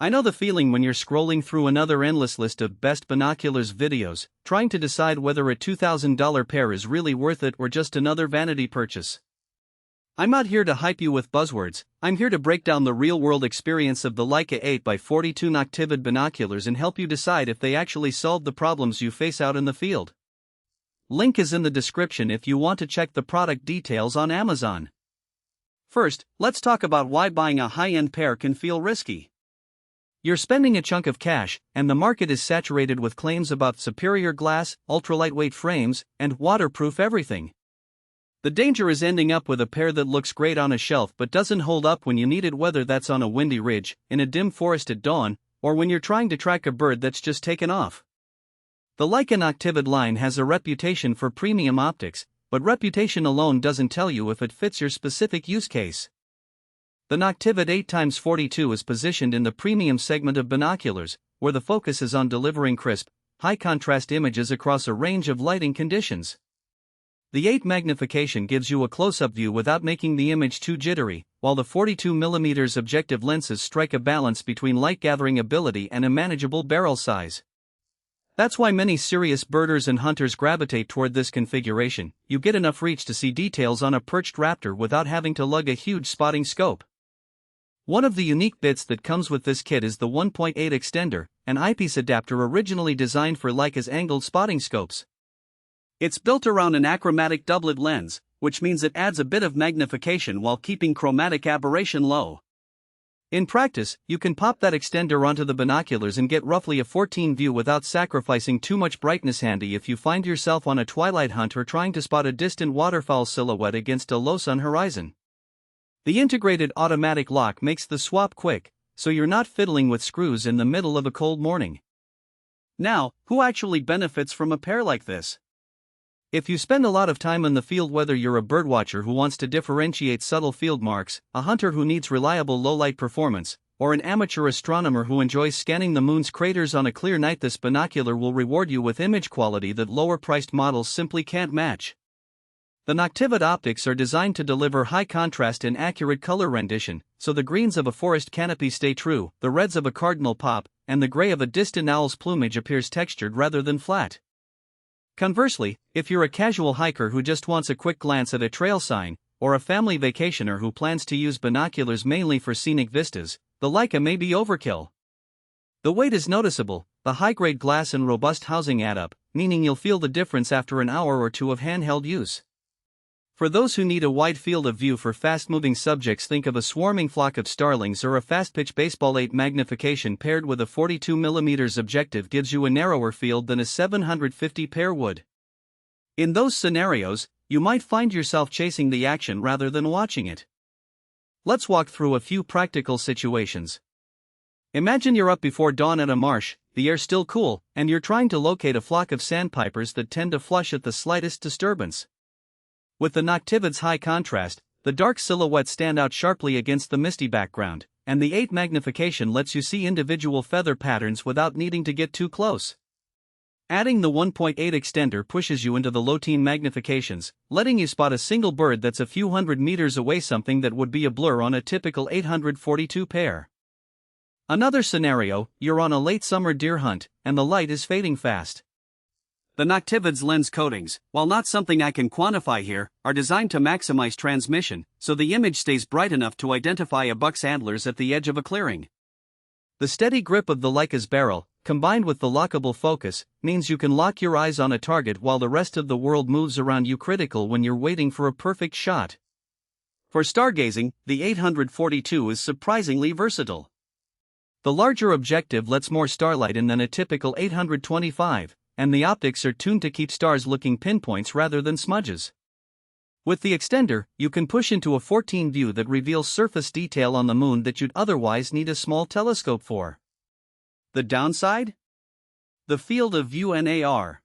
I know the feeling when you're scrolling through another endless list of best binoculars videos, trying to decide whether a $2,000 pair is really worth it or just another vanity purchase. I'm not here to hype you with buzzwords, I'm here to break down the real-world experience of the Leica 8x42 Noctivid binoculars and help you decide if they actually solve the problems you face out in the field. Link is in the description if you want to check the product details on Amazon. First, let's talk about why buying a high-end pair can feel risky. You're spending a chunk of cash, and the market is saturated with claims about superior glass, ultra-lightweight frames, and waterproof everything. The danger is ending up with a pair that looks great on a shelf but doesn't hold up when you need it, whether that's on a windy ridge, in a dim forest at dawn, or when you're trying to track a bird that's just taken off. The Leica Noctivid line has a reputation for premium optics, but reputation alone doesn't tell you if it fits your specific use case. The Noctivid 8x42 is positioned in the premium segment of binoculars, where the focus is on delivering crisp, high-contrast images across a range of lighting conditions. The 8 magnification gives you a close-up view without making the image too jittery, while the 42mm objective lenses strike a balance between light-gathering ability and a manageable barrel size. That's why many serious birders and hunters gravitate toward this configuration. You get enough reach to see details on a perched raptor without having to lug a huge spotting scope. One of the unique bits that comes with this kit is the 1.8 extender, an eyepiece adapter originally designed for Leica's angled spotting scopes. It's built around an achromatic doublet lens, which means it adds a bit of magnification while keeping chromatic aberration low. In practice, you can pop that extender onto the binoculars and get roughly a 14 view without sacrificing too much brightness, handy if you find yourself on a twilight hunt or trying to spot a distant waterfowl silhouette against a low sun horizon. The integrated automatic lock makes the swap quick, so you're not fiddling with screws in the middle of a cold morning. Now, who actually benefits from a pair like this? If you spend a lot of time in the field, whether you're a birdwatcher who wants to differentiate subtle field marks, a hunter who needs reliable low-light performance, or an amateur astronomer who enjoys scanning the moon's craters on a clear night, this binocular will reward you with image quality that lower-priced models simply can't match. The Noctivid optics are designed to deliver high contrast and accurate color rendition, so the greens of a forest canopy stay true, the reds of a cardinal pop, and the gray of a distant owl's plumage appears textured rather than flat. Conversely, if you're a casual hiker who just wants a quick glance at a trail sign, or a family vacationer who plans to use binoculars mainly for scenic vistas, the Leica may be overkill. The weight is noticeable, the high-grade glass and robust housing add up, meaning you'll feel the difference after an hour or two of handheld use. For those who need a wide field of view for fast-moving subjects, think of a swarming flock of starlings or a fast-pitch baseball. 8 magnification paired with a 42mm objective gives you a narrower field than a 750 pair would. In those scenarios, you might find yourself chasing the action rather than watching it. Let's walk through a few practical situations. Imagine you're up before dawn at a marsh, the air's still cool, and you're trying to locate a flock of sandpipers that tend to flush at the slightest disturbance. With the Noctivid's high contrast, the dark silhouettes stand out sharply against the misty background, and the 8 magnification lets you see individual feather patterns without needing to get too close. Adding the 1.8 extender pushes you into the low-teen magnifications, letting you spot a single bird that's a few hundred meters away, something that would be a blur on a typical 8x42 pair. Another scenario, you're on a late summer deer hunt, and the light is fading fast. The Noctivid's lens coatings, while not something I can quantify here, are designed to maximize transmission, so the image stays bright enough to identify a buck's antlers at the edge of a clearing. The steady grip of the Leica's barrel, combined with the lockable focus, means you can lock your eyes on a target while the rest of the world moves around you, critical when you're waiting for a perfect shot. For stargazing, the 8x42 is surprisingly versatile. The larger objective lets more starlight in than a typical 8x25. And the optics are tuned to keep stars looking pinpoints rather than smudges. With the extender, you can push into a 14 view that reveals surface detail on the moon that you'd otherwise need a small telescope for. The downside? The field of view and AR.